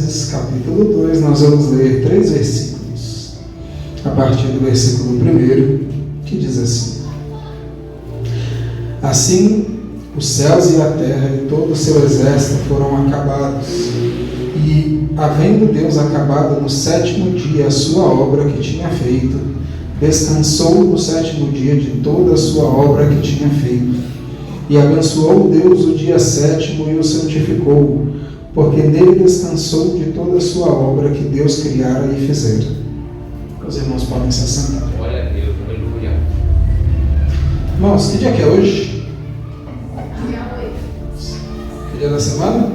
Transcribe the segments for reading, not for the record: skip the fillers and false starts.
Colossenses, capítulo 2, nós vamos ler 3 versículos, a partir do versículo 1, que diz assim: Assim, os céus e a terra e todo o seu exército foram acabados, e, havendo Deus acabado no 7º dia a sua obra que tinha feito, descansou no 7º dia de toda a sua obra que tinha feito. E abençoou Deus o dia 7º e o santificou, porque nele descansou de toda a sua obra que Deus criara e fizera. Os irmãos podem se assentar. Glória a Deus, aleluia. Irmãos, que dia que é hoje? Que dia da semana?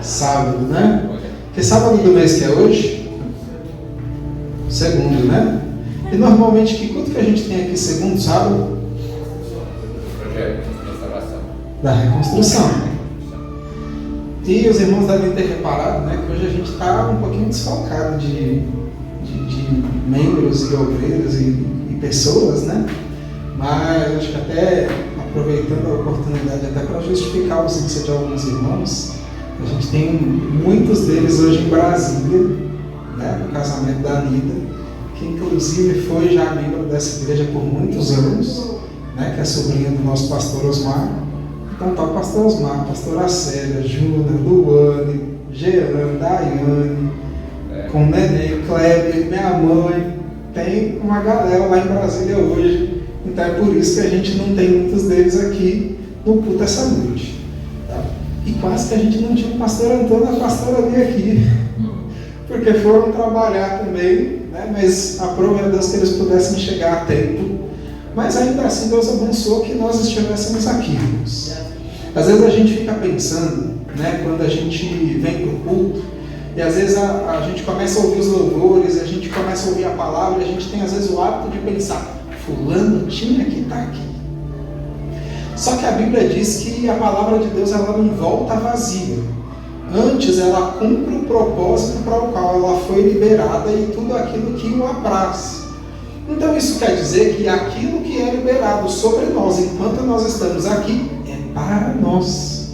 Sábado, né? Que sábado do mês que é hoje? Segundo, né? E normalmente, que culto que a gente tem aqui segundo sábado? Projeto de restauração. Da reconstrução. E os irmãos devem ter reparado, né, que hoje a gente está um pouquinho desfalcado de membros e obreiros e pessoas, né? Mas acho que até aproveitando a oportunidade até para justificar a ausência de alguns irmãos, a gente tem muitos deles hoje em Brasília, né, no casamento da Anida, que inclusive foi já membro dessa igreja por muitos anos, né, que é sobrinha do nosso pastor Osmar. Então tá o pastor Osmar, pastora Célia, Júnior, Luane, Jean, Daiane, com o Neném, Kleber, minha mãe. Tem uma galera lá em Brasília hoje. Então é por isso que a gente não tem muitos deles aqui no culto essa noite. Tá? E quase que a gente não tinha o pastor Antônio e a pastora ali aqui. Porque foram trabalhar também, né? Mas aprove a Deus que eles pudessem chegar a tempo. Mas ainda assim Deus abençoou que nós estivéssemos aqui, irmãos. Às vezes a gente fica pensando, né, quando a gente vem para o culto, e às vezes a gente começa a ouvir os louvores, a gente começa a ouvir a palavra, e a gente tem às vezes o hábito de pensar, fulano tinha que estar aqui. Só que a Bíblia diz que a palavra de Deus ela não volta vazia. Antes ela cumpre o propósito para o qual ela foi liberada e tudo aquilo que o apraz. Então isso quer dizer que aquilo que é liberado sobre nós enquanto nós estamos aqui é para nós.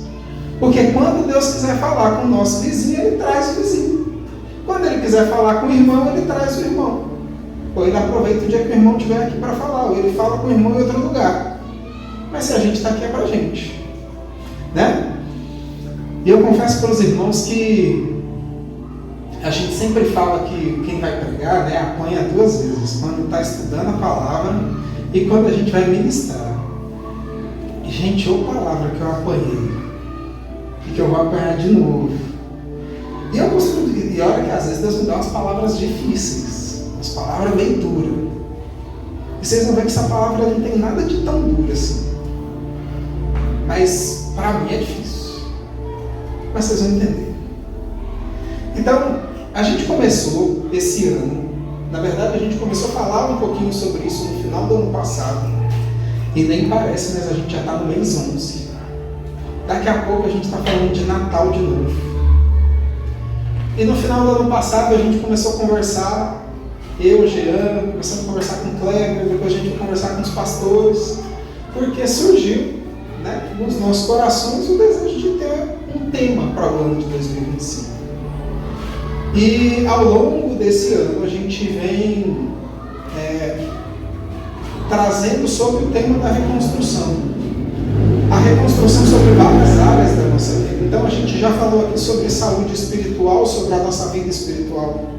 Porque quando Deus quiser falar com o nosso vizinho, Ele traz o vizinho. Quando Ele quiser falar com o irmão, Ele traz o irmão. Ou Ele aproveita o dia que o irmão estiver aqui para falar, ou Ele fala com o irmão em outro lugar. Mas se a gente está aqui é para a gente. Né? E eu confesso para os irmãos que a gente sempre fala que quem vai pregar, né, apanha 2 vezes, quando está estudando a palavra e quando a gente vai ministrar. E, gente, ou palavra que eu apanhei e que eu vou apanhar de novo. E eu costumo, e olha que às vezes Deus me dá umas palavras difíceis, umas palavras bem duras. E vocês vão ver que essa palavra não tem nada de tão dura assim. Mas para mim é difícil. Mas vocês vão entender. Então, a gente começou esse ano, na verdade a gente começou a falar um pouquinho sobre isso no final do ano passado, e nem parece, mas a gente já está no mês 11. Daqui a pouco a gente está falando de Natal de novo. E no final do ano passado a gente começou a conversar, eu, Jean, começamos a conversar com o Kleber, depois a gente foi conversar com os pastores, porque surgiu, né, nos nossos corações o desejo de ter um tema para o ano de 2025. E ao longo desse ano a gente vem trazendo sobre o tema da reconstrução. A reconstrução sobre várias áreas da nossa vida. Então a gente já falou aqui sobre saúde espiritual, sobre a nossa vida espiritual.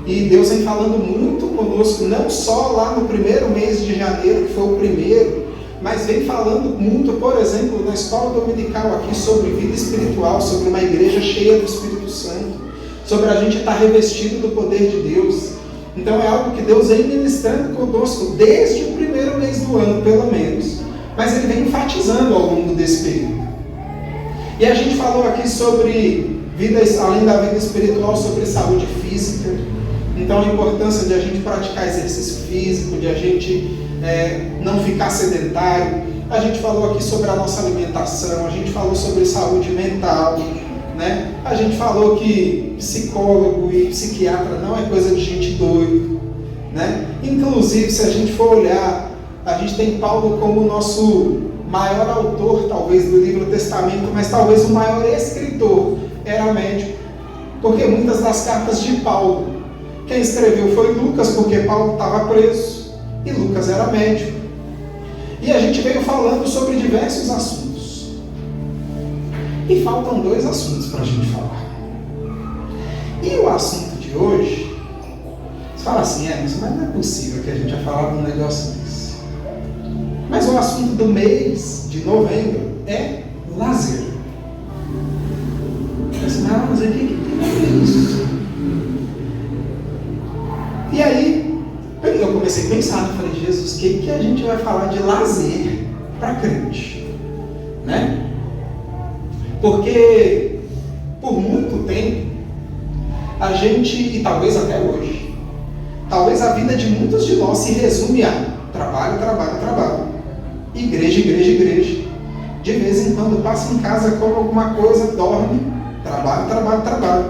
E Deus vem falando muito conosco, não só lá no primeiro mês de janeiro, que foi o primeiro, mas vem falando muito, por exemplo, na escola dominical aqui sobre vida espiritual, sobre uma igreja cheia do Espírito Santo, sobre a gente estar revestido do poder de Deus. Então é algo que Deus vem ministrando conosco desde o primeiro mês do ano, pelo menos. Mas Ele vem enfatizando ao longo desse período. E a gente falou aqui sobre vida, além da vida espiritual, sobre saúde física. Então a importância de a gente praticar exercício físico, de a gente não ficar sedentário. A gente falou aqui sobre a nossa alimentação, a gente falou sobre saúde mental. Né? A gente falou que psicólogo e psiquiatra não é coisa de gente doida, né? Inclusive, se a gente for olhar, a gente tem Paulo como o nosso maior autor, talvez, do Livro Testamento, mas talvez o maior escritor era médico. Porque muitas das cartas de Paulo, quem escreveu foi Lucas, porque Paulo estava preso e Lucas era médico. E a gente veio falando sobre diversos assuntos. E faltam 2 assuntos para a gente falar. E o assunto de hoje, você fala assim, mas não é possível que a gente vai falar de um negócio desse. Mas o assunto do mês de novembro é lazer. Eu disse, mas o que tem a ver isso? E aí, eu comecei a pensar, eu falei, Jesus, o que a gente vai falar de lazer para crente? Né? Porque, por muito tempo, a gente, e talvez até hoje, talvez a vida de muitos de nós se resume a trabalho, trabalho, trabalho. Igreja, igreja, igreja. De vez em quando passa em casa, come alguma coisa, dorme, trabalho, trabalho, trabalho.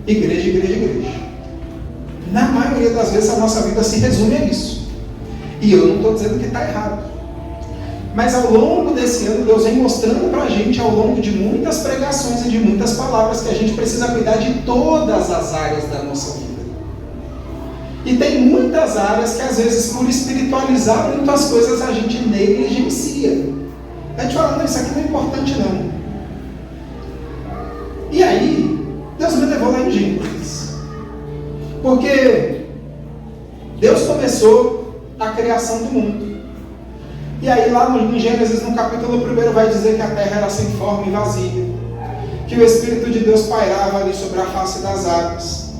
Igreja, igreja, igreja. Na maioria das vezes a nossa vida se resume a isso. E eu não estou dizendo que está errado. Mas ao longo desse ano, Deus vem mostrando para a gente, ao longo de muitas pregações e de muitas palavras, que a gente precisa cuidar de todas as áreas da nossa vida. E tem muitas áreas que às vezes, por espiritualizar muitas coisas, a gente negligencia. A gente fala, não, isso aqui não é importante não. E aí, Deus me levou lá em Gênesis. Porque Deus começou a criação do mundo. E aí lá no Gênesis, no capítulo 1, vai dizer que a terra era sem forma e vazia. Que o Espírito de Deus pairava ali sobre a face das águas.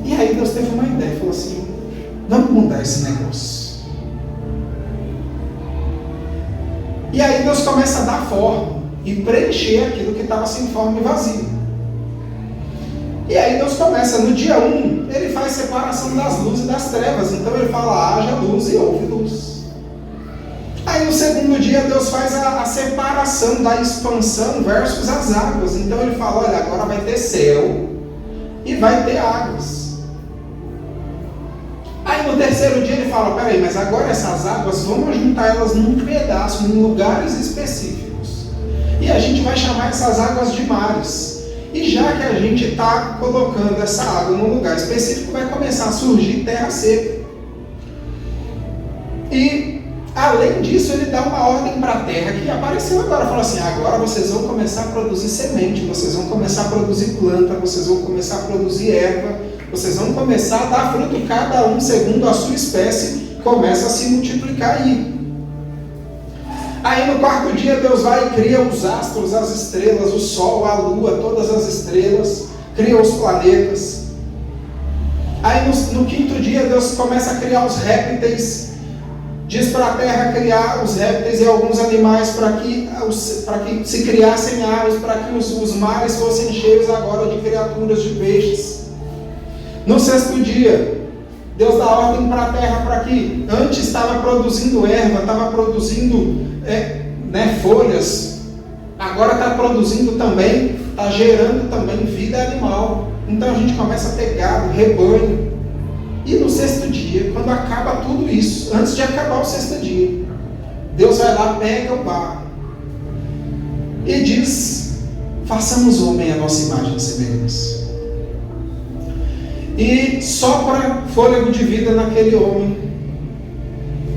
E aí Deus teve uma ideia, falou assim, vamos mudar esse negócio. E aí Deus começa a dar forma e preencher aquilo que estava sem forma e vazio. E aí Deus começa, no dia 1, ele faz separação das luzes e das trevas. Então ele fala, haja luz e houve luz. Aí no segundo dia Deus faz a separação da expansão versus as águas. Então ele fala, olha, agora vai ter céu e vai ter águas. Aí no terceiro dia ele fala, peraí, mas agora essas águas, vamos juntar elas num pedaço, em lugares específicos. E a gente vai chamar essas águas de mares. E já que a gente está colocando essa água num lugar específico, vai começar a surgir terra seca. E além disso, ele dá uma ordem para a terra que apareceu agora. Fala assim, agora vocês vão começar a produzir semente, vocês vão começar a produzir planta, vocês vão começar a produzir erva, vocês vão começar a dar fruto, cada um segundo a sua espécie, começa a se multiplicar aí. Aí no quarto dia Deus vai e cria os astros, as estrelas, o sol, a lua, todas as estrelas, cria os planetas. Aí no quinto dia Deus começa a criar os répteis, diz para a terra criar os répteis e alguns animais para que se criassem aves, para que os mares fossem cheios agora de criaturas, de peixes. No sexto dia, Deus dá ordem para a terra para que antes estava produzindo erva, estava produzindo folhas, agora está produzindo também, está gerando também vida animal. Então a gente começa a ter gado, rebanho. E no sexto dia, quando acaba tudo isso, antes de acabar o sexto dia, Deus vai lá, pega o barro e diz, façamos o homem à nossa imagem e semelhança. E sopra fôlego de vida naquele homem.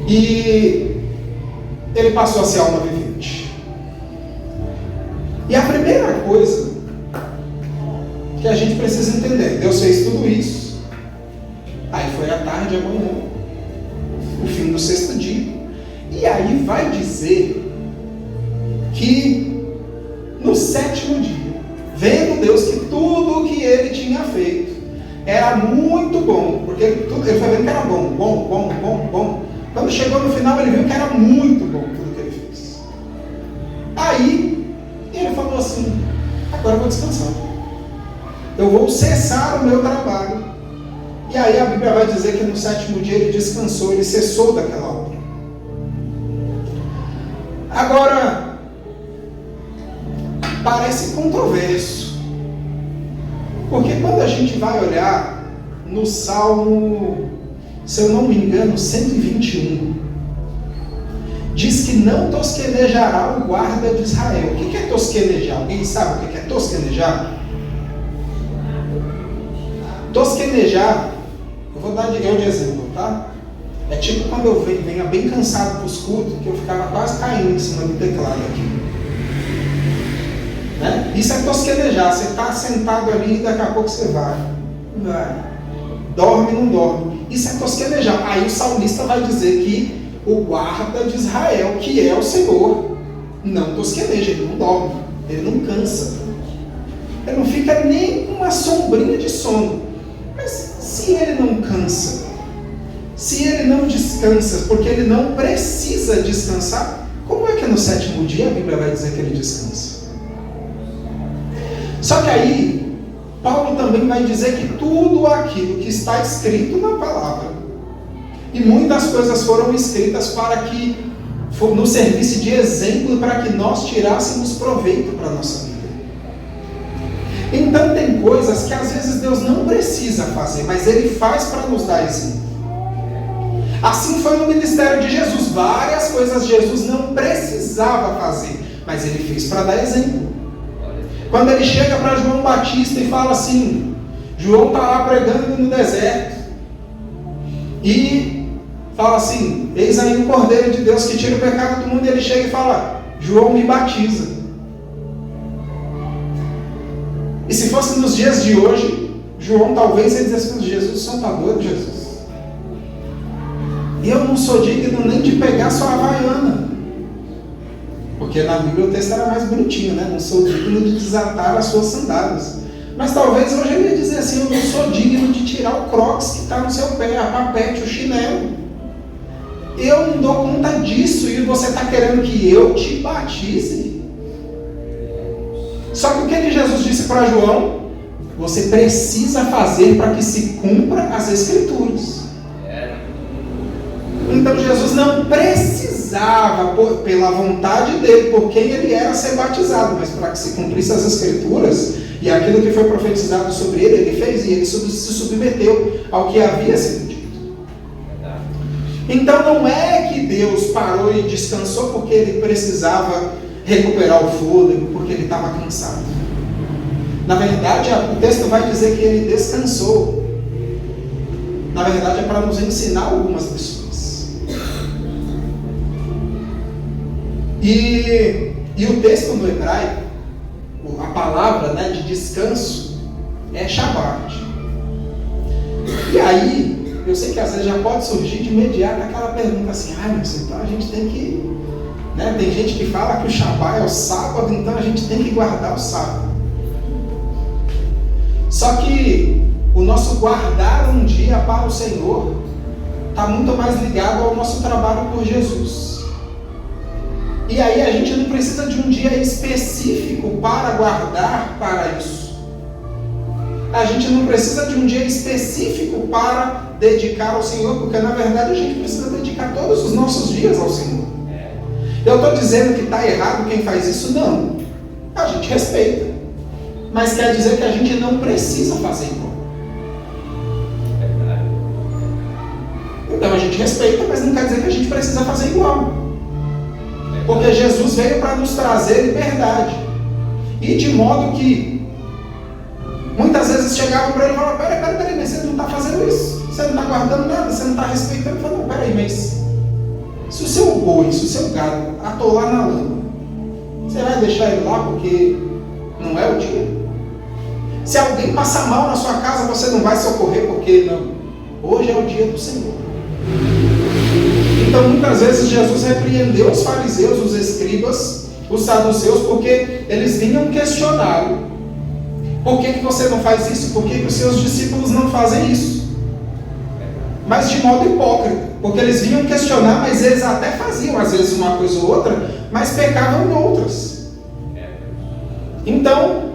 E ele passou a ser alma vivente. E a primeira coisa que a gente precisa entender, Deus fez tudo isso. Aí foi a tarde, amanhã, o fim do sexto dia. E aí vai dizer que no sétimo dia, vendo Deus que tudo o que ele tinha feito era muito bom, porque ele foi vendo que era bom. Quando chegou no final, ele viu que era muito bom tudo que ele fez. Aí, ele falou assim, agora eu vou descansar. Eu vou cessar o meu trabalho. E aí a Bíblia vai dizer que no sétimo dia ele descansou, ele cessou daquela obra. Agora, parece controverso. Porque quando a gente vai olhar no Salmo, se eu não me engano, 121, diz que não tosquenejará o guarda de Israel. O que é tosquenejar? Alguém sabe o que é tosquenejar? tosquenejar, eu vou dar de exemplo, tá? É tipo quando eu venha bem cansado para os cultos, que eu ficava quase caindo em cima do teclado aqui. Né? Isso é tosquenejar, você está sentado ali e daqui a pouco você vai. Dorme, não dorme. Isso é tosquenejar. Aí o salmista vai dizer que o guarda de Israel, que é o Senhor, não tosqueneja, ele não dorme, ele não cansa. Ele não fica nem com uma sombrinha de sono. Mas se ele não cansa, se ele não descansa, porque ele não precisa descansar, como é que no sétimo dia a Bíblia vai dizer que ele descansa? Só que aí, Paulo também vai dizer que tudo aquilo que está escrito na palavra, e muitas coisas foram escritas para que nos servisse de exemplo, para que nós tirássemos proveito para a nossa vida. Então tem coisas que às vezes Deus não precisa fazer, mas Ele faz para nos dar exemplo. Assim foi no ministério de Jesus. Várias coisas Jesus não precisava fazer, mas Ele fez para dar exemplo. Quando Ele chega para João Batista e fala assim, João está lá pregando no deserto, e fala assim, eis aí o Cordeiro de Deus que tira o pecado do mundo, e ele chega e fala, João me batiza. E se fosse nos dias de hoje, João talvez ele dissesse assim, Jesus, o Senhor está doido, Jesus? E eu não sou digno nem de pegar sua havaiana. Porque na Bíblia o texto era mais bonitinho, né? Não sou digno de desatar as suas sandálias. Mas talvez hoje ele ia dizer assim, eu não sou digno de tirar o crocs que está no seu pé, a papete, o chinelo. Eu não dou conta disso e você está querendo que eu te batize? Só que o que Jesus disse para João? Você precisa fazer para que se cumpra as Escrituras. Então Jesus não precisava, pela vontade dele, por quem ele era, ser batizado, mas para que se cumprisse as Escrituras e aquilo que foi profetizado sobre ele, ele fez e ele se submeteu ao que havia sido dito. Então não é que Deus parou e descansou porque ele precisava recuperar o fôlego, porque ele estava cansado. Na verdade, o texto vai dizer que ele descansou. Na verdade, é para nos ensinar algumas lições. E o texto no hebraico, a palavra, né, de descanso é Shabbat. E aí, eu sei que às vezes já pode surgir de imediato aquela pergunta assim, mas então a gente tem que... Né, tem gente que fala que o Shabbat é o sábado, então a gente tem que guardar o sábado. Só que o nosso guardar um dia para o Senhor está muito mais ligado ao nosso trabalho por Jesus. E aí a gente não precisa de um dia específico para guardar para isso. A gente não precisa de um dia específico para dedicar ao Senhor, porque na verdade a gente precisa dedicar todos os nossos dias ao Senhor. Eu estou dizendo que está errado quem faz isso? Não. A gente respeita. Mas quer dizer que a gente não precisa fazer igual. Então a gente respeita, mas não quer dizer que a gente precisa fazer igual. Porque Jesus veio para nos trazer liberdade. E de modo que muitas vezes chegavam para ele e falavam, peraí, mas você não está fazendo isso. Você não está guardando nada, você não está respeitando. Eu falei, não, peraí, mas se o seu boi, se o seu gado atolar na lama, você vai deixar ele lá porque não é o dia? Se alguém passar mal na sua casa, você não vai socorrer porque não. Hoje é o dia do Senhor. Então muitas vezes Jesus repreendeu os fariseus, os escribas, os saduceus, porque eles vinham questioná-lo. Por que você não faz isso? Por que os seus discípulos não fazem isso? Mas de modo hipócrita, porque eles vinham questionar, mas eles até faziam às vezes uma coisa ou outra, mas pecavam em outras. Então,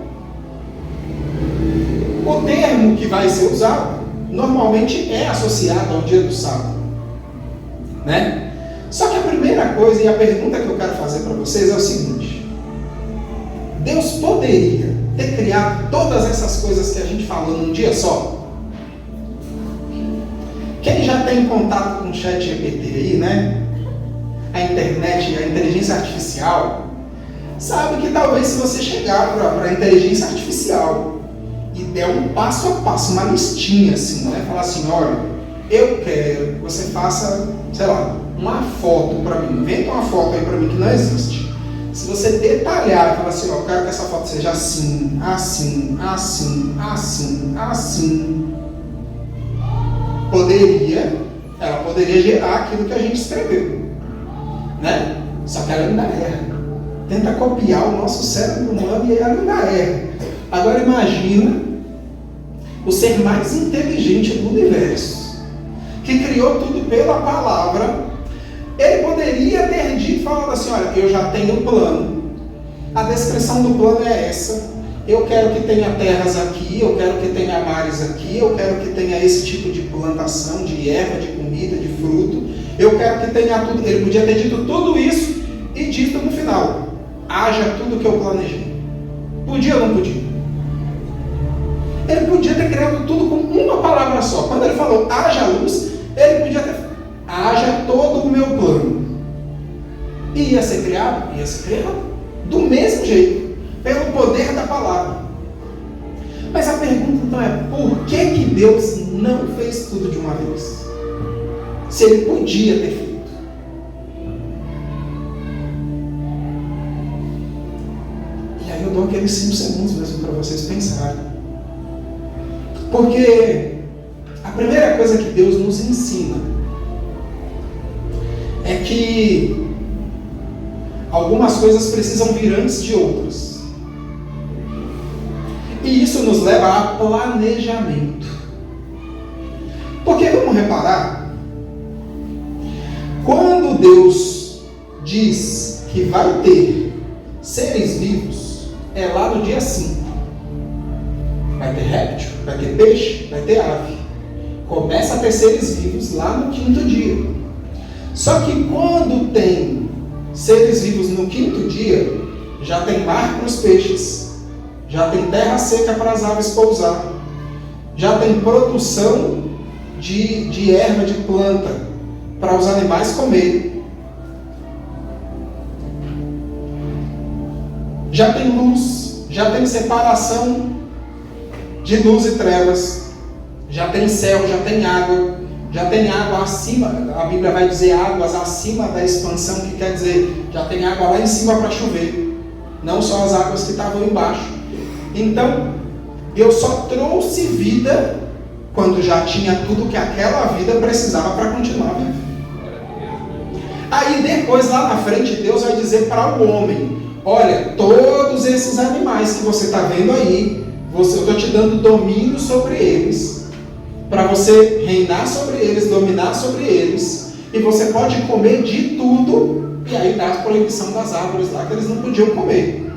o termo que vai ser usado normalmente é associado ao dia do sábado, né? Só que a primeira coisa e a pergunta que eu quero fazer para vocês é o seguinte: Deus poderia ter criado todas essas coisas que a gente falou num dia só? Quem já tem contato com o ChatGPT aí, né? A internet, a inteligência artificial, sabe que talvez se você chegar para a inteligência artificial e é um passo a passo, uma listinha assim, né? Falar assim, olha, eu quero que você faça, sei lá, uma foto para mim, inventa uma foto aí para mim que não existe. Se você detalhar e falar assim, ó, eu quero que essa foto seja assim, assim, assim, assim, assim, ela poderia gerar aquilo que a gente escreveu, né? Só que ela ainda erra. Tenta copiar o nosso cérebro humano e ela ainda erra. Agora imagina o ser mais inteligente do universo, que criou tudo pela palavra. Ele poderia ter dito, falando assim, olha, eu já tenho um plano, a descrição do plano é essa, eu quero que tenha terras aqui, eu quero que tenha mares aqui, eu quero que tenha esse tipo de plantação, de erva, de comida, de fruto, eu quero que tenha tudo. Ele podia ter dito tudo isso e dito no final, haja tudo que eu planejei. Podia ou não podia? Ele podia ter criado tudo com uma palavra só. Quando ele falou haja luz, ele podia ter haja todo o meu plano. E ia ser criado? Ia ser criado. Do mesmo jeito. Pelo poder da palavra. Mas a pergunta então é, por que Deus não fez tudo de uma vez? Se ele podia ter feito. E aí eu dou aqueles 5 segundos mesmo para vocês pensarem. Porque a primeira coisa que Deus nos ensina é que algumas coisas precisam vir antes de outras. E isso nos leva a planejamento. Porque vamos reparar, quando Deus diz que vai ter seres vivos, é lá no dia 5. Vai ter réptil, vai ter peixe, vai ter ave. Começa a ter seres vivos lá no 5º dia. Só que quando tem seres vivos no 5º dia, já tem mar para os peixes, já tem terra seca para as aves pousar, já tem produção de erva, de planta, para os animais comerem. Já tem luz, já tem separação de luz e trevas, já tem céu, já tem água acima, a Bíblia vai dizer águas acima da expansão, que quer dizer, já tem água lá em cima para chover, não só as águas que estavam embaixo. Então, eu só trouxe vida quando já tinha tudo que aquela vida precisava para continuar vivendo. Aí depois, lá na frente, Deus vai dizer para o homem, olha, todos esses animais que você está vendo aí, eu estou te dando domínio sobre eles, para você reinar sobre eles, dominar sobre eles, e você pode comer de tudo, e aí dá a proibição das árvores lá que eles não podiam comer.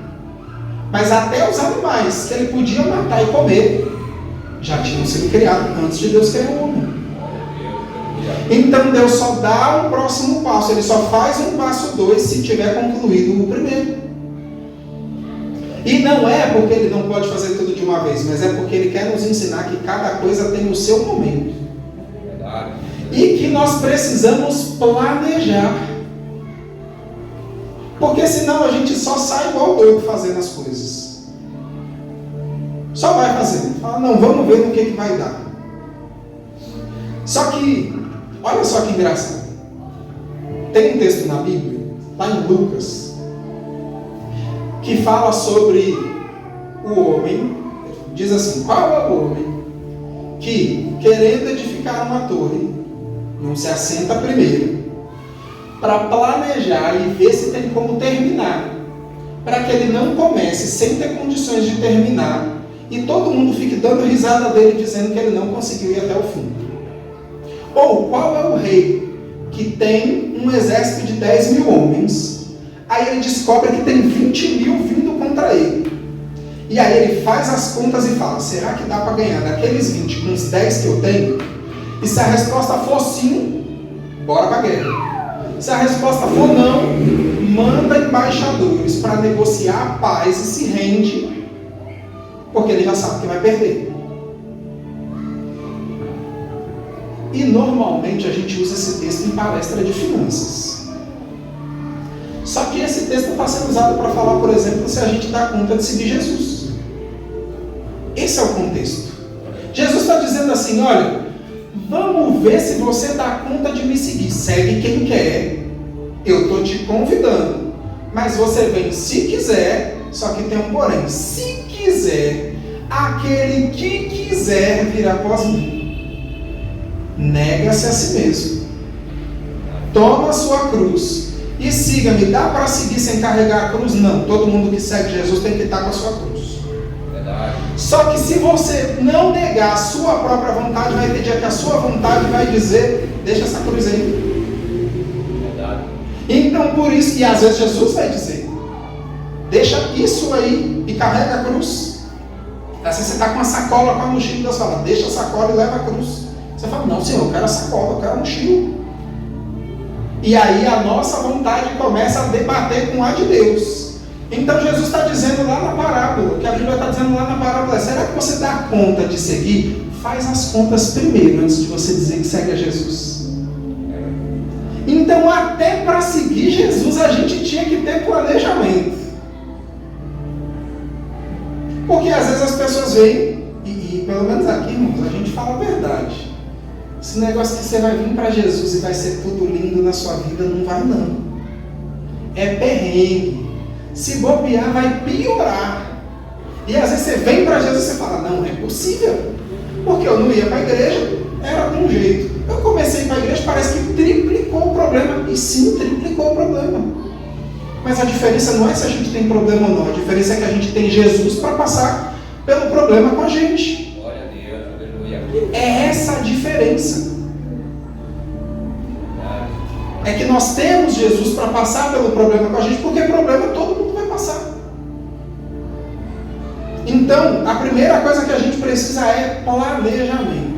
Mas até os animais que ele podia matar e comer, já tinham sido criados antes de Deus criar o homem. Então Deus só dá um próximo passo, ele só faz um passo 2 se tiver concluído o primeiro. E não é porque ele não pode fazer tudo de uma vez, mas é porque ele quer nos ensinar que cada coisa tem o seu momento. E que nós precisamos planejar. Porque senão a gente só sai igual doido fazendo as coisas. Só vai fazendo. Fala, não, vamos ver no que vai dar. Só que, olha só que engraçado. Tem um texto na Bíblia, lá em Lucas, que fala sobre o homem, diz assim, qual é o homem que, querendo edificar uma torre, não se assenta primeiro, para planejar e ver se tem como terminar, para que ele não comece sem ter condições de terminar, e todo mundo fique dando risada dele, dizendo que ele não conseguiu ir até o fim. Ou qual é o rei que tem um exército de 10 mil homens, aí ele descobre que tem 20 mil vindo contra ele. E aí ele faz as contas e fala, será que dá para ganhar daqueles 20 com os 10 que eu tenho? E se a resposta for sim, bora para a guerra. Se a resposta for não, manda embaixadores para negociar a paz e se rende, porque ele já sabe que vai perder. E normalmente a gente usa esse texto em palestra de finanças. Só que esse texto está sendo usado para falar, por exemplo, se a gente dá conta de seguir Jesus. Esse é o contexto. Jesus está dizendo assim, olha, vamos ver se você dá conta de me seguir. Segue quem quer. Eu estou te convidando. Mas você vem se quiser, só que tem um porém. Se quiser, aquele que quiser vir após mim, nega-se a si mesmo. Toma a sua cruz e siga-me. Dá para seguir sem carregar a cruz? Não. Todo mundo que segue Jesus tem que estar com a sua cruz. Verdade. Só que se você não negar a sua própria vontade, vai ter dia que a sua vontade vai dizer, deixa essa cruz aí. Verdade. Então por isso, e às vezes Jesus vai dizer, deixa isso aí e carrega a cruz. Às vezes você está com uma sacola, com a mochila, Deus fala, deixa a sacola e leva a cruz. Você fala, não Senhor, eu quero a sacola, eu quero a mochila. E aí a nossa vontade começa a debater com a de Deus. Então Jesus está dizendo lá na parábola, o que a Bíblia está dizendo lá na parábola é, será que você dá conta de seguir? Faz as contas primeiro, antes de você dizer que segue a Jesus. Então até para seguir Jesus a gente tinha que ter planejamento. Porque às vezes as pessoas veem, e pelo menos aqui, irmãos, a gente fala a verdade. Esse negócio que você vai vir para Jesus e vai ser tudo lindo na sua vida, não vai não. É perrengue. Se bobear, vai piorar. E às vezes você vem para Jesus e você fala, não, é possível. Porque eu não ia para a igreja, era de um jeito. Eu comecei a ir para a igreja, parece que triplicou o problema. E sim, triplicou o problema. Mas a diferença não é se a gente tem problema ou não. A diferença é que a gente tem Jesus para passar pelo problema com a gente. Glória a Deus, aleluia. É essa a diferença. Verdade. É que nós temos Jesus para passar pelo problema com a gente, porque problema todo mundo vai passar. Então, a primeira coisa que a gente precisa é planejamento.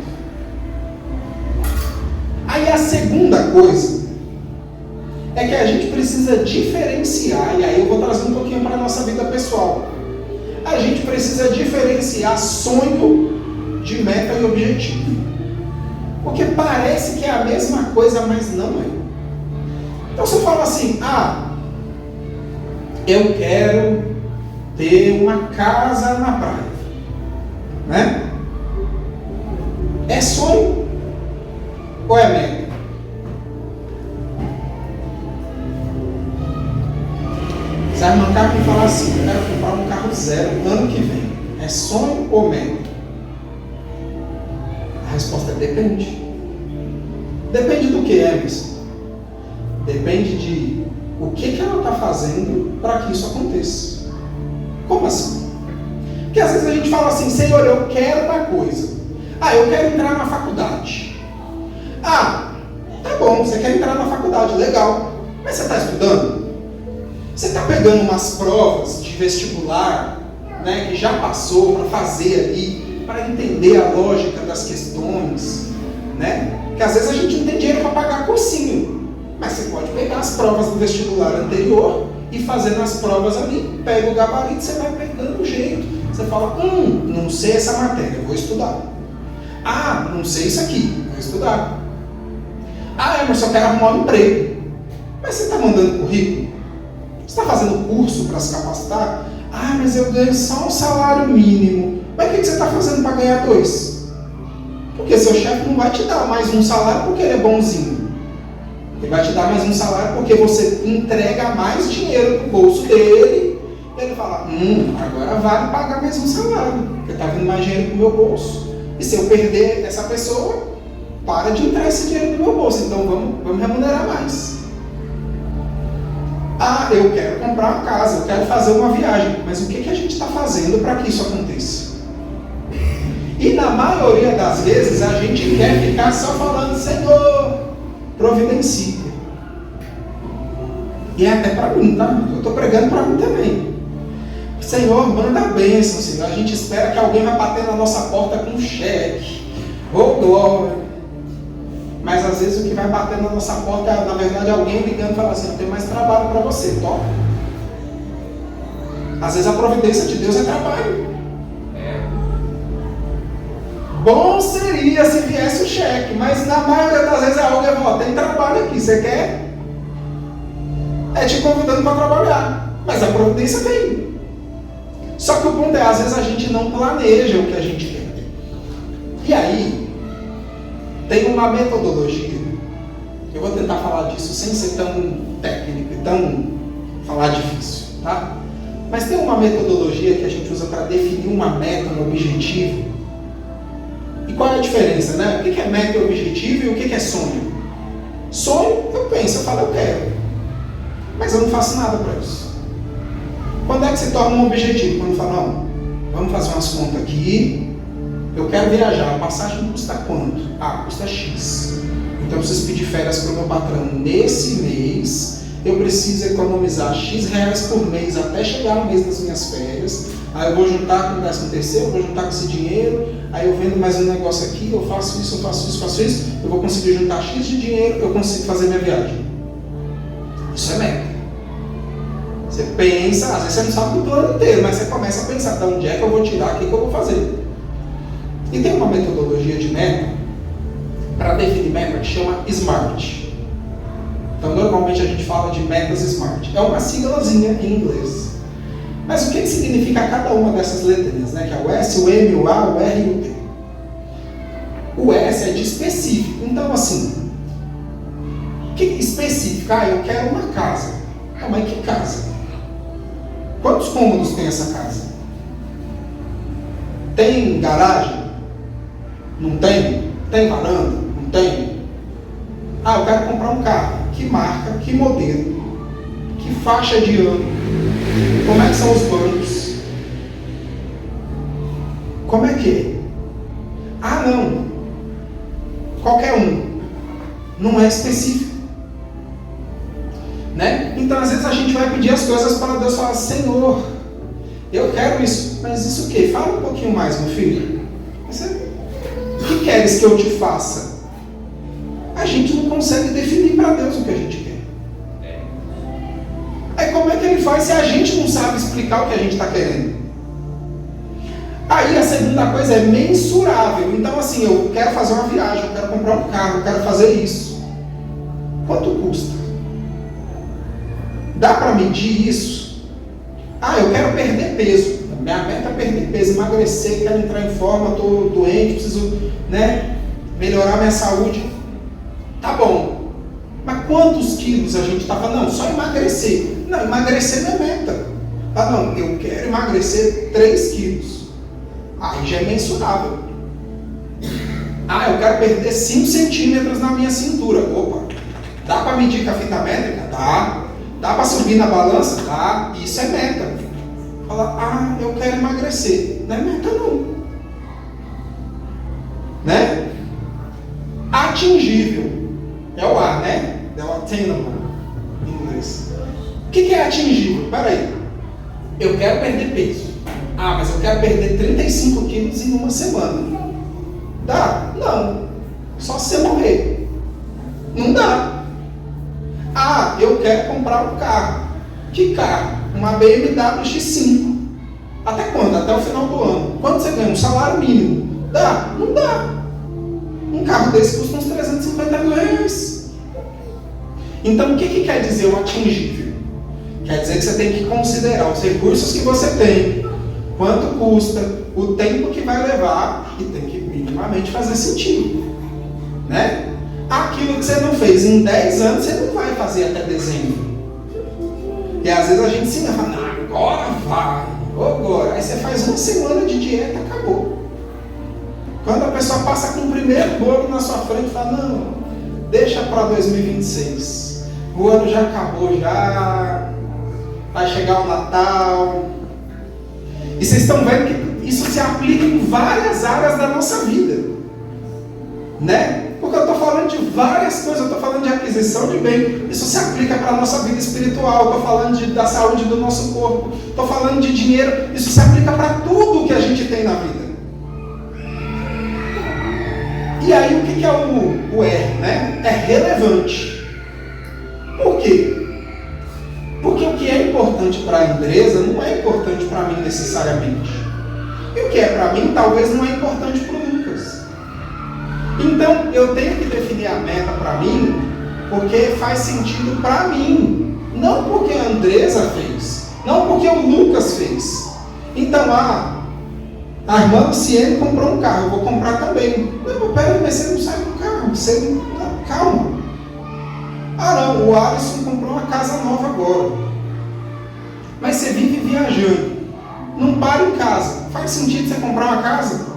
Aí a segunda coisa é que a gente precisa diferenciar, e aí eu vou trazer um pouquinho para a nossa vida pessoal. A gente precisa diferenciar sonho de meta e objetivo. Porque parece que é a mesma coisa, mas não é. Então você fala assim, eu quero ter uma casa na praia. Né? É sonho ou é meta? Você vai mancar e falar assim, eu quero comprar um carro zero ano que vem. É sonho ou meta? A resposta é depende. Depende do que, Emerson? Depende de o que ela está fazendo para que isso aconteça. Como assim? Porque às vezes a gente fala assim, Senhor, eu quero uma coisa. Eu quero entrar na faculdade. Tá bom, você quer entrar na faculdade, legal. Mas você está estudando? Você está pegando umas provas de vestibular, né, que já passou para fazer ali, para entender a lógica das questões, né? Porque às vezes a gente não tem dinheiro para pagar cursinho, mas você pode pegar as provas do vestibular anterior e fazendo as provas ali, pega o gabarito, você vai pegando o jeito. Você fala, não sei essa matéria, vou estudar. Não sei isso aqui, vou estudar. Emerson, eu quero arrumar um emprego. Mas você está mandando currículo? Você está fazendo curso para se capacitar? Mas eu ganho só um salário mínimo. Mas o que você está fazendo para ganhar 2? Porque seu chefe não vai te dar mais um salário porque ele é bonzinho. Ele vai te dar mais um salário porque você entrega mais dinheiro no bolso dele. E ele fala, agora vale pagar mais um salário. Porque está vindo mais dinheiro pro meu bolso. E se eu perder essa pessoa, para de entrar esse dinheiro no meu bolso. Então vamos remunerar mais. Eu quero comprar uma casa, eu quero fazer uma viagem. Mas o que a gente está fazendo para que isso aconteça? E na maioria das vezes a gente quer ficar só falando, Senhor, providencia. E é até para mim, tá? Eu estou pregando para mim também. Senhor, manda a bênção, Senhor. A gente espera que alguém vai bater na nossa porta com um cheque. Glória. Mas às vezes o que vai bater na nossa porta é, na verdade, alguém ligando e falando assim, eu tenho mais trabalho para você, toca. Às vezes a providência de Deus é trabalho. Bom seria se viesse o cheque, mas na maioria das vezes alguém fala, tem trabalho aqui, você quer? É te convidando para trabalhar. Mas a providência vem. Só que o ponto é, às vezes a gente não planeja o que a gente quer. E aí, tem uma metodologia, eu vou tentar falar disso sem ser tão técnico e tão falar difícil, tá? Mas tem uma metodologia que a gente usa para definir uma meta, um objetivo. E qual é a diferença, né? O que é meta e objetivo e o que é sonho? Sonho, eu penso, eu falo, eu quero. Mas eu não faço nada para isso. Quando é que se torna um objetivo? Quando fala, não, vamos fazer umas contas aqui, eu quero viajar, a passagem custa quanto? Ah, custa X. Então eu preciso pedir férias para o meu patrão nesse mês, eu preciso economizar X reais por mês até chegar no mês das minhas férias, aí eu vou juntar com o 13º, eu vou juntar com esse dinheiro, aí eu vendo mais um negócio aqui, eu faço isso, eu vou conseguir juntar X de dinheiro, eu consigo fazer minha viagem. Isso é meta. Você pensa, às vezes você não sabe do plano inteiro, mas você começa a pensar, de onde é que eu vou tirar, o que eu vou fazer. E tem uma metodologia de meta, para definir meta, que chama SMART. Então, normalmente a gente fala de metas SMART. É uma siglazinha em inglês. Mas o que significa cada uma dessas letrinhas, né? Que é o S, o M, o A, o R e o T. O S é de específico. Então, assim, o que específico? Ah, eu quero uma casa. Ah, mas que casa? Quantos cômodos tem essa casa? Tem garagem? Não tem? Tem varanda? Não tem? Ah, eu quero comprar um carro. Que marca? Que modelo? Que faixa de ano? Como é que são os bancos? Como é que é? Ah, não. Qualquer um. Não é específico. Né? Então, às vezes a gente vai pedir as coisas para Deus falar, Senhor, eu quero isso. Mas isso o quê? Fala um pouquinho mais, meu filho. O que queres que eu te faça? A gente não consegue definir para Deus o que a gente quer. Aí como é que ele faz se a gente não sabe explicar o que a gente está querendo? Aí a segunda coisa é mensurável. Então assim, eu quero fazer uma viagem, eu quero comprar um carro, eu quero fazer isso. Quanto custa? Dá para medir isso? Ah, eu quero perder peso. Minha meta é perder peso, emagrecer, quero entrar em forma, estou doente, preciso, né, melhorar minha saúde. Tá bom. Mas quantos quilos a gente está falando? Não, só emagrecer. Não, emagrecer não é meta. Ah, não, eu quero emagrecer 3 quilos. Aí já é mensurável. Ah, eu quero perder 5 centímetros na minha cintura. Opa, dá para medir com a fita métrica? Dá. Dá para subir na balança? Dá. Isso é meta. Fala, ah, eu quero emagrecer. Não é meta não. Né? Atingível. É o A, né? É o attainable em inglês. O que é atingível? Peraí. Eu quero perder peso. Ah, mas eu quero perder 35 quilos em uma semana. Dá? Não. Só se você morrer. Não dá. Ah, eu quero comprar um carro. Que carro? Uma BMW X5. Até quando? Até o final do ano. Quanto você ganha? Um salário mínimo. Dá? Não dá. Um carro desse custa uns 350 mil reais. Então, o que quer dizer o atingível? Quer dizer que você tem que considerar os recursos que você tem, quanto custa, o tempo que vai levar, e tem que minimamente fazer sentido. Né? Aquilo que você não fez em 10 anos, você não vai fazer até dezembro. E às vezes a gente se fala, não, agora vai, agora. Aí você faz uma semana de dieta, acabou. Quando a pessoa passa com o primeiro bolo na sua frente, fala, não, deixa para 2026. O ano já acabou, já vai chegar o Natal. E vocês estão vendo que isso se aplica em várias áreas da nossa vida. Né? Porque eu estou falando de várias coisas, eu estou falando de aquisição de bem, isso se aplica para a nossa vida espiritual, estou falando da saúde do nosso corpo, estou falando de dinheiro, isso se aplica para tudo que a gente tem na vida. E aí o que é o R, né? É relevante. Por quê? Porque o que é importante para a Andresa não é importante para mim necessariamente. E o que é para mim talvez não é importante para o Lucas. Então, eu tenho que definir a meta para mim, porque faz sentido para mim. Não porque a Andresa fez, não porque o Lucas fez. Então, a irmã Luciene comprou um carro, eu vou comprar também. Não, mas peraí, mas você não sai do carro, você não... Calma. Não, o Alisson comprou uma casa nova agora. Mas você vive viajando. Não para em casa. Faz sentido você comprar uma casa?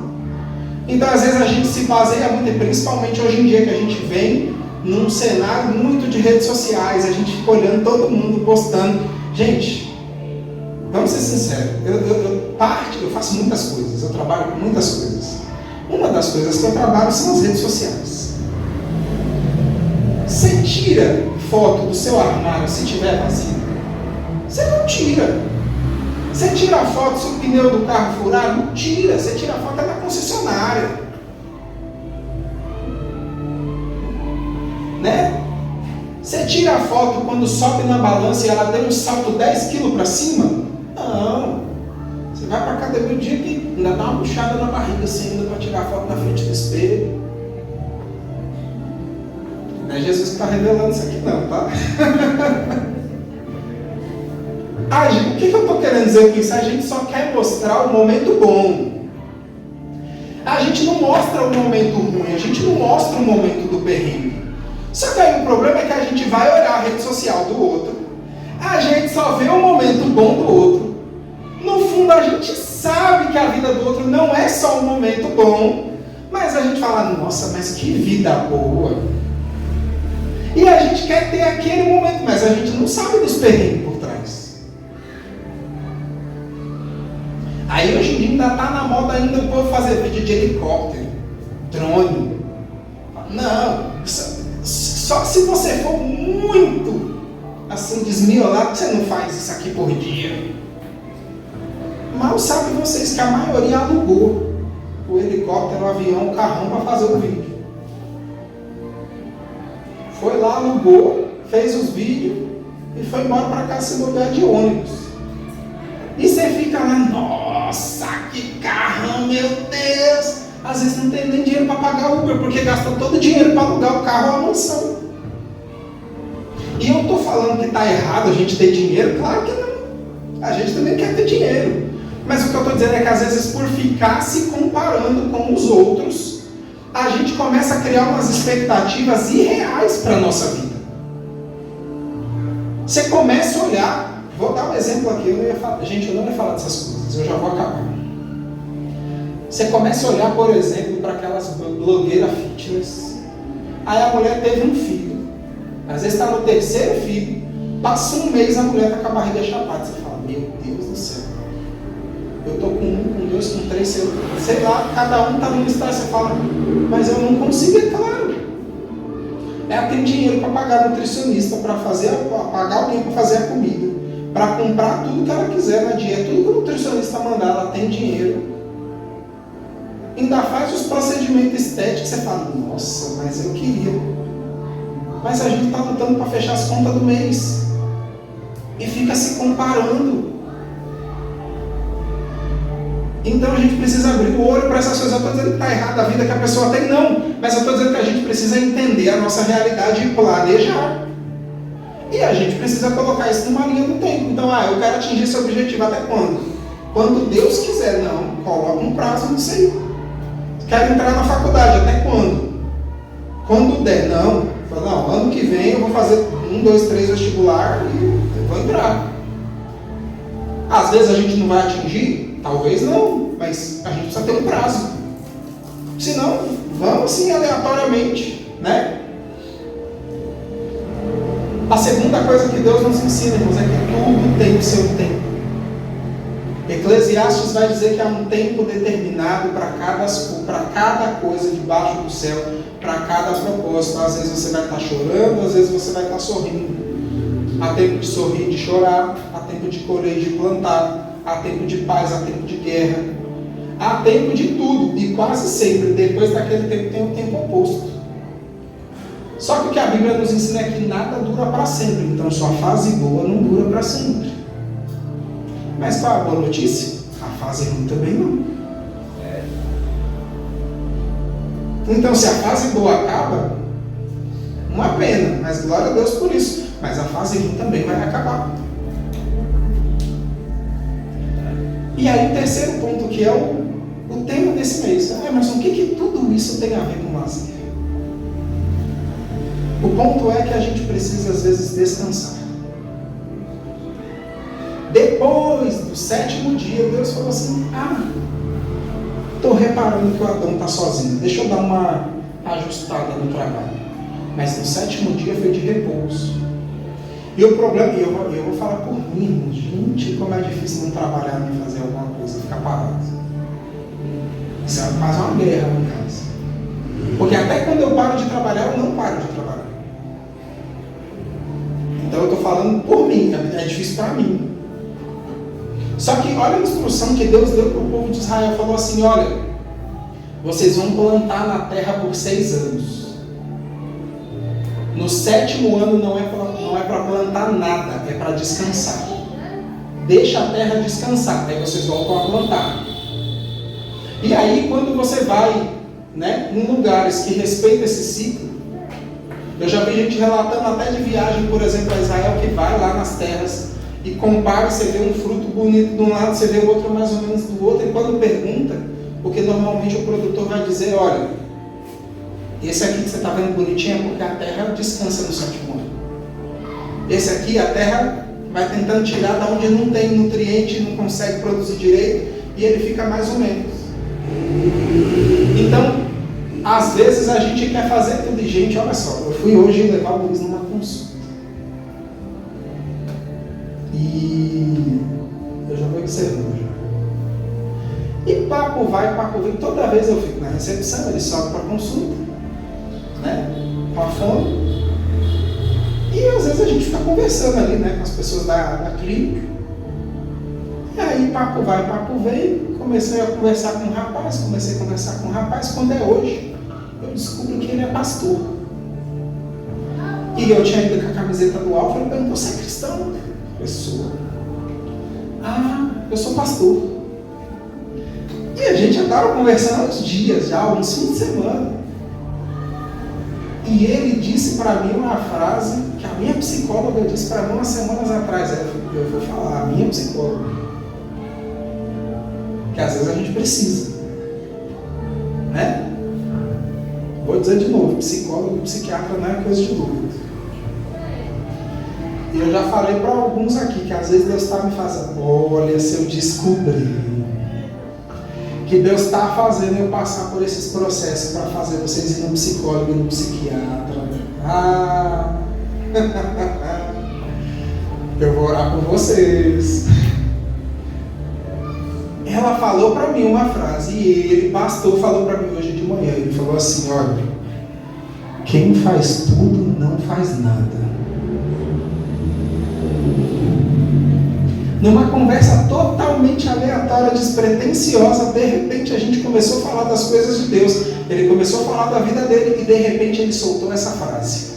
Então, às vezes, a gente se baseia muito, e principalmente hoje em dia que a gente vem num cenário muito de redes sociais, a gente fica olhando todo mundo postando. Gente, vamos ser sinceros, eu faço muitas coisas, eu trabalho com muitas coisas. Uma das coisas que eu trabalho são as redes sociais. Você tira foto do seu armário se tiver vazio? Você não tira. Você tira a foto se o pneu do carro furar? Não tira. Você tira a foto da concessionária. Né? Você tira a foto quando sobe na balança e ela deu um salto 10 kg para cima? Não. Você vai para a academia o dia que ainda dá uma puxada na barriga assim, ainda para tirar a foto na frente do espelho. Não é Jesus que está revelando isso aqui não, tá? O que eu estou querendo dizer com isso? A gente só quer mostrar o momento bom. A gente não mostra o momento ruim, a gente não mostra o momento do perrengue. Só que aí o problema é que a gente vai olhar a rede social do outro, a gente só vê o momento bom do outro. No fundo a gente sabe que a vida do outro não é só um momento bom, mas a gente fala, nossa, mas que vida boa. E a gente quer ter aquele momento, mas a gente não sabe dos perrengues por trás. Aí hoje em dia ainda está na moda ainda o povo fazer vídeo de helicóptero, drone. Não, só se você for muito assim desmiolado que você não faz isso aqui por dia. Mal sabe vocês que a maioria alugou o helicóptero, o avião, o carrão para fazer o vídeo. Foi lá, alugou, fez os vídeos e foi embora para casa se bobear de ônibus. E você fica lá, nossa, que carrão, meu Deus! Às vezes não tem nem dinheiro para pagar Uber, porque gastou todo o dinheiro para alugar o carro ou a mansão. E eu estou falando que está errado a gente ter dinheiro? Claro que não. A gente também quer ter dinheiro. Mas o que eu estou dizendo é que às vezes por ficar se comparando com os outros, a gente começa a criar umas expectativas irreais para a nossa vida. Você começa a olhar, vou dar um exemplo aqui, eu não ia falar dessas coisas, eu já vou acabar. Você começa a olhar, por exemplo, para aquelas blogueiras fitness. Aí a mulher teve um filho, às vezes está no terceiro filho, passa um mês a mulher está com a barriga chapada. Você fala, meu Deus do céu, eu estou com 1, com 2, com 3, sei lá, cada um está num estágio. Você fala, mas eu não consigo, é claro. Ela tem dinheiro para pagar nutricionista, para pagar alguém para fazer a comida, para comprar tudo que ela quiser na dieta, tudo que o nutricionista mandar, ela tem dinheiro. Ainda faz os procedimentos estéticos, você fala, nossa, mas eu queria. Mas a gente está lutando para fechar as contas do mês. E fica se comparando. Então a gente precisa abrir o olho para essas coisas. Eu estou dizendo que está errada a vida que a pessoa tem, não. Mas eu estou dizendo que a gente precisa entender a nossa realidade e planejar. E a gente precisa colocar isso numa linha do tempo. Então, eu quero atingir esse objetivo até quando? Quando Deus quiser, não. Coloca um prazo nisso aí. Quero entrar na faculdade, até quando? Quando der, não. Não, ano que vem eu vou fazer 1, 2, 3 vestibular e eu vou entrar. Às vezes a gente não vai atingir, talvez não, mas a gente precisa ter um prazo. Senão, vamos assim aleatoriamente, né? A segunda coisa que Deus nos ensina, irmãos, é que tudo tem o seu tempo. Eclesiastes vai dizer que há um tempo determinado para cada coisa debaixo do céu, para cada propósito. Às vezes você vai estar chorando, às vezes você vai estar sorrindo. Há tempo de sorrir e de chorar, há tempo de colher e de plantar, há tempo de paz, há tempo de guerra. Há tempo de tudo, e quase sempre, depois daquele tempo, tem um tempo oposto. Só que o que a Bíblia nos ensina é que nada dura para sempre, então sua fase boa não dura para sempre. Mas qual é a boa notícia? A fase ruim também não. Então se a fase boa acaba, uma pena, mas glória a Deus por isso. Mas a fase ruim também vai acabar. E aí o terceiro ponto, que é o tema desse mês. Emerson, o que tudo isso tem a ver com lazer? O ponto é que a gente precisa às vezes descansar. Depois do 7º dia, Deus falou assim: estou reparando que o Adão está sozinho, deixa eu dar uma ajustada no trabalho. Mas no 7º dia foi de repouso. E o problema, eu vou falar por mim, gente, como é difícil não trabalhar nem fazer alguma coisa, ficar parado. Isso é quase uma guerra em casa. Porque até quando eu paro de trabalhar, eu não paro de trabalhar. Então eu estou falando por mim, é difícil para mim. Só que olha a instrução que Deus deu para o povo de Israel. Falou assim: olha, vocês vão plantar na terra por 6 anos. No 7º ano não é para plantar nada, é para descansar. Deixa a terra descansar, aí vocês voltam a plantar. E aí quando você vai, em lugares que respeitam esse ciclo, eu já vi gente relatando até de viagem, por exemplo, a Israel, que vai lá nas terras e compara, você vê um fruto bonito de um lado, você vê o outro mais ou menos do outro, e quando pergunta, porque normalmente o produtor vai dizer: olha, esse aqui que você está vendo bonitinho é porque a terra descansa no 7º ano. Esse aqui a terra vai tentando tirar da onde não tem nutriente, não consegue produzir direito, e ele fica mais ou menos. Então, às vezes a gente quer fazer tudo. E gente, olha só, eu fui hoje levar o Luiz numa consulta. E eu já vou observando já. E papo vai, papo vem. Toda vez eu fico na recepção, ele sobe para a consulta, com a fome. E às vezes a gente fica conversando ali, com as pessoas da clínica. E aí papo vai, papo vem. Comecei a conversar com o rapaz. Quando é hoje, eu descubro que ele é pastor. E eu tinha ido com a camiseta do Alfa, ele perguntou: você é cristão? Eu sou. Eu sou pastor. E a gente andava conversando há uns dias já, uns fins de semana. E ele disse para mim uma frase que a minha psicóloga disse para mim umas semanas atrás. Eu vou falar, a minha psicóloga. Que às vezes a gente precisa. Vou dizer de novo, psicólogo e psiquiatra não é coisa de dúvida. E eu já falei para alguns aqui que às vezes Deus está me fazendo: olha, se eu descobrir que Deus está fazendo eu passar por esses processos para fazer vocês ir no psicólogo e no psiquiatra, eu vou orar por vocês. Ela falou para mim uma frase, e ele, pastor, falou para mim hoje de manhã. Ele falou assim: olha, quem faz tudo não faz nada. Numa conversa totalmente aleatória, despretensiosa, de repente a gente começou a falar das coisas de Deus. Ele começou a falar da vida dele e de repente ele soltou essa frase: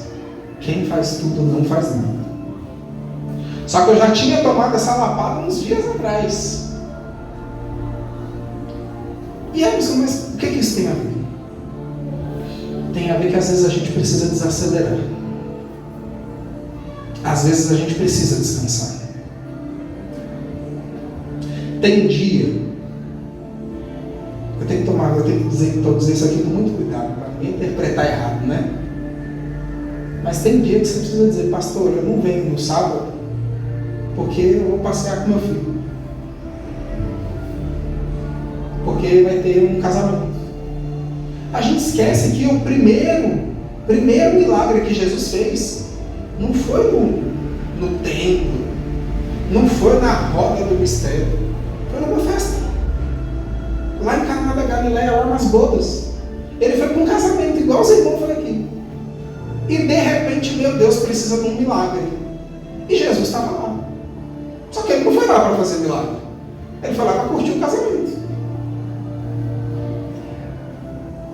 quem faz tudo não faz nada. Só que eu já tinha tomado essa lapada uns dias atrás. E Emerson, mas o que isso tem a ver? Tem a ver que às vezes a gente precisa desacelerar. Às vezes a gente precisa descansar. Tem dia, eu tenho que dizer isso aqui com muito cuidado, para ninguém interpretar errado, Mas tem dia que você precisa dizer: pastor, eu não venho no sábado, porque eu vou passear com meu filho. Porque vai ter um casamento. A gente esquece que o primeiro milagre que Jesus fez não foi no templo, não foi na roda do mistério, foi numa festa. Lá em Caná da Galileia, lá nas bodas. Ele foi para um casamento, igual os irmãos foram aqui. E de repente, meu Deus, precisa de um milagre. E Jesus estava lá. Só que ele não foi lá para fazer milagre. Ele foi lá para curtir o casamento.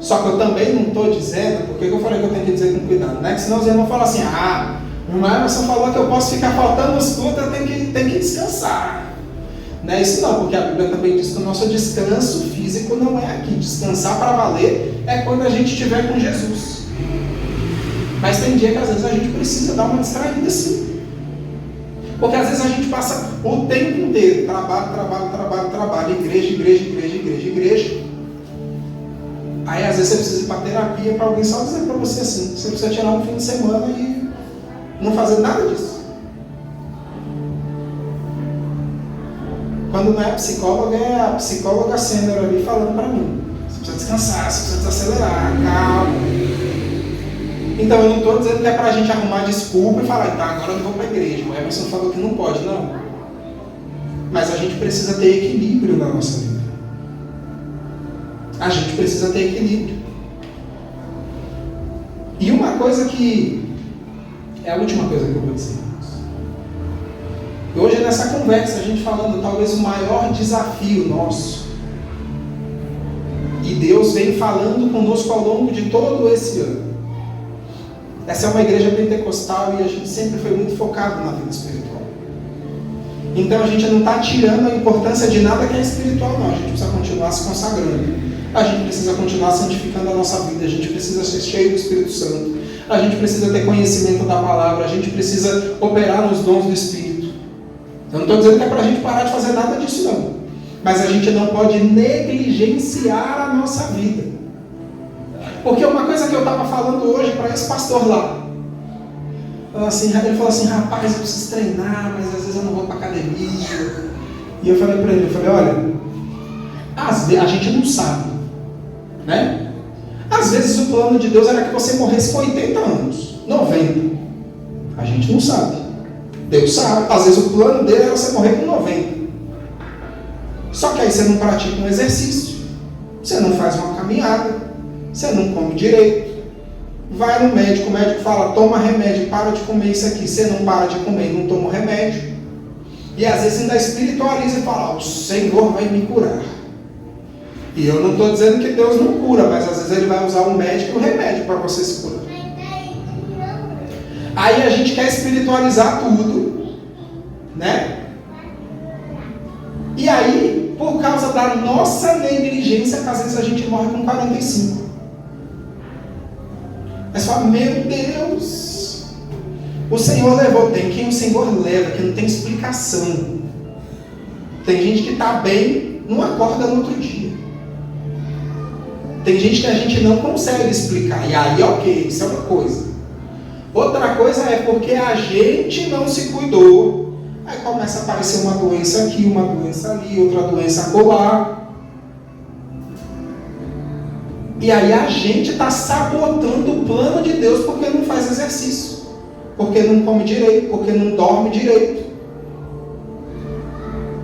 Só que eu também não estou dizendo, porque eu falei que eu tenho que dizer com cuidado, Que senão os irmãos falam assim: o irmão Emerson falou que eu posso ficar faltando os cultos, eu tenho que descansar. Não é isso não, porque a Bíblia também diz que o nosso descanso físico não é aqui. Descansar para valer é quando a gente estiver com Jesus. Mas tem dia que às vezes a gente precisa dar uma distraída sim. Porque às vezes a gente passa o tempo inteiro, trabalho, igreja. Aí às vezes você precisa ir para terapia para alguém só dizer para você assim, você precisa tirar um fim de semana e não fazer nada disso. Quando não é psicóloga, é a psicóloga sênior ali falando para mim. Você precisa descansar, você precisa desacelerar, calma. Então eu não estou dizendo que é para a gente arrumar desculpa e falar, tá, agora eu não vou para a igreja. O Emerson falou que não pode, não. Mas a gente precisa ter equilíbrio na nossa vida. A gente precisa ter equilíbrio. E uma coisa que é a última coisa que eu vou dizer. Hoje nessa conversa, a gente falando talvez o maior desafio nosso. E Deus vem falando conosco ao longo de todo esse ano. Essa é uma igreja pentecostal e a gente sempre foi muito focado na vida espiritual. Então a gente não está tirando a importância de nada que é espiritual, não. A gente precisa continuar se consagrando. A gente precisa continuar santificando a nossa vida. A gente precisa ser cheio do Espírito Santo. A gente precisa ter conhecimento da palavra. A gente precisa operar nos dons do Espírito. Eu não estou dizendo que é para a gente parar de fazer nada disso, não. Mas a gente não pode negligenciar a nossa vida. Porque uma coisa que eu estava falando hoje para esse pastor lá, ele falou assim, rapaz, eu preciso treinar, mas às vezes eu não vou para academia. E eu falei para ele, olha, às vezes a gente não sabe, né? Às vezes o plano de Deus era que você morresse com 80 anos, 90. A gente não sabe. Deus sabe. Às vezes o plano dele era você morrer com 90. Só que aí você não pratica um exercício, você não faz uma caminhada, você não come direito, vai no médico, o médico fala, toma remédio, para de comer isso aqui, você não para de comer e não toma o remédio, e às vezes ainda espiritualiza e fala, o Senhor vai me curar. E eu não estou dizendo que Deus não cura, mas às vezes Ele vai usar o médico e o remédio para você se curar. Aí a gente quer espiritualizar tudo, né? E aí, por causa da nossa negligência, que às vezes a gente morre com 45. Mas fala, meu Deus, o Senhor levou. Tem quem o Senhor leva, que não tem explicação. Tem gente que está bem, não acorda no outro dia. Tem gente que a gente não consegue explicar. E aí, ok, isso é uma coisa. Outra coisa é porque a gente não se cuidou. Aí começa a aparecer uma doença aqui, uma doença ali, outra doença acolá. E aí a gente está sabotando o plano de Deus porque não faz exercício, porque não come direito, porque não dorme direito,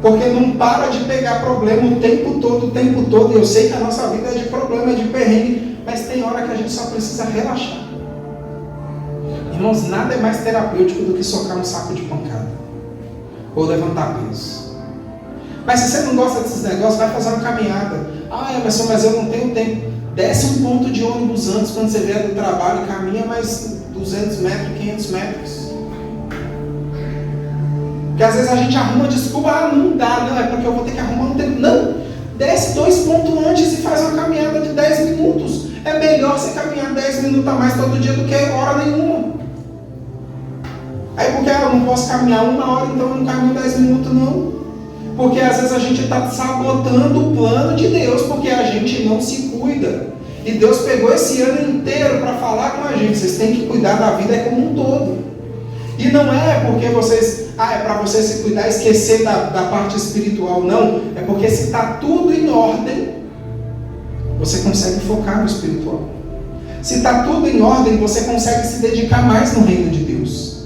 porque não para de pegar problema o tempo todo. E eu sei que a nossa vida é de problema, é de perrengue, mas tem hora que a gente só precisa relaxar. Irmãos, nada é mais terapêutico do que socar um saco de pancada ou levantar peso. Mas se você não gosta desses negócios, vai fazer uma caminhada. Emerson, mas eu não tenho tempo. Desce um ponto de ônibus antes, quando você vier do trabalho, e caminha mais 200 metros, 500 metros. Porque às vezes a gente arruma desculpa, não dá, não, é porque eu vou ter que arrumar um tempo. Não, desce 2 pontos antes e faz uma caminhada de 10 minutos. É melhor você caminhar 10 minutos a mais todo dia do que hora nenhuma. Aí porque eu não posso caminhar 1 hora, então eu não caminho 10 minutos não. Porque às vezes a gente está sabotando o plano de Deus, porque a gente não se cuida. E Deus pegou esse ano inteiro para falar com a gente, vocês têm que cuidar da vida como um todo. E não é porque vocês, é para você se cuidar, esquecer da parte espiritual, não. É porque se está tudo em ordem, você consegue focar no espiritual. Se está tudo em ordem, você consegue se dedicar mais no reino de Deus.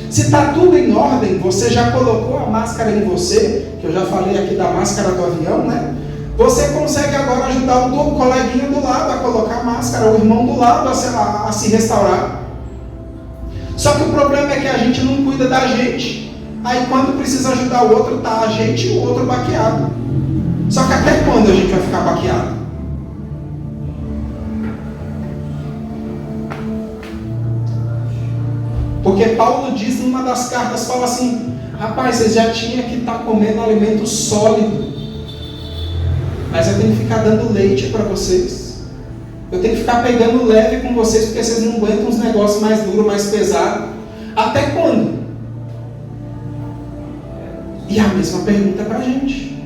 Se está tudo em ordem, você já colocou a máscara em você, que eu já falei aqui da máscara do avião, né? Você consegue agora ajudar o coleguinha do lado a colocar a máscara, o irmão do lado a se restaurar. Só que o problema é que a gente não cuida da gente. Aí quando precisa ajudar o outro, tá a gente e o outro baqueado. Só que até quando a gente vai ficar baqueado? Porque Paulo diz numa das cartas, fala assim, rapaz, vocês já tinham que estar comendo alimento sólido, mas eu tenho que ficar dando leite para vocês. Eu tenho que ficar pegando leve com vocês, porque vocês não aguentam uns negócios mais duros, mais pesados. Até quando? E a mesma pergunta para a gente.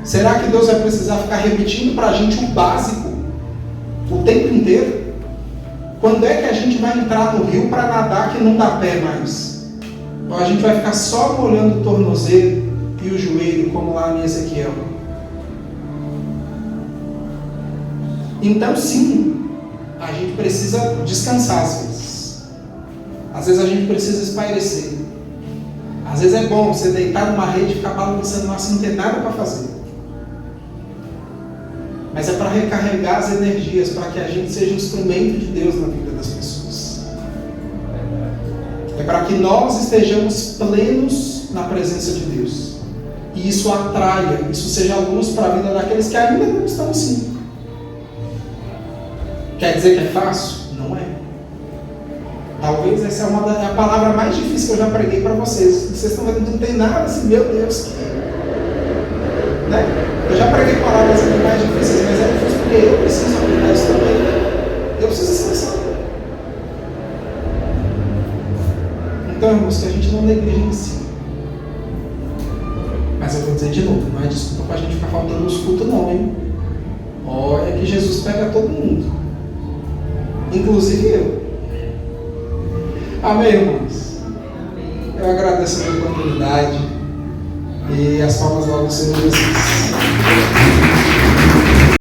Será que Deus vai precisar ficar repetindo para a gente o básico o tempo inteiro? Quando é que a gente vai entrar no rio para nadar que não dá pé mais? Ou a gente vai ficar só molhando o tornozelo e o joelho, como lá em Ezequiel? Então sim, a gente precisa descansar às vezes. Às vezes a gente precisa espairecer. Às vezes é bom você deitar numa rede e ficar balançando, mas não ter nada para fazer. Mas é para recarregar as energias, para que a gente seja instrumento de Deus na vida das pessoas. É para que nós estejamos plenos na presença de Deus. E isso atraia, isso seja luz para a vida daqueles que ainda não estão assim. Quer dizer que é fácil? Não é. Talvez essa é a palavra mais difícil que eu já preguei para vocês. Vocês estão vendo que não tem nada assim, meu Deus. Né? Eu já preguei palavras aqui mais difíceis, mas é difícil porque eu preciso aplicar isso também. Eu preciso descansar. Então, irmãos, que a gente não negligencie. Mas eu vou dizer de novo, não é desculpa para a gente ficar faltando nos cultos não, hein? Olha que Jesus pega todo mundo. Inclusive eu. Amém, irmãos? Eu agradeço a oportunidade e as palmas lá do Senhor Jesus.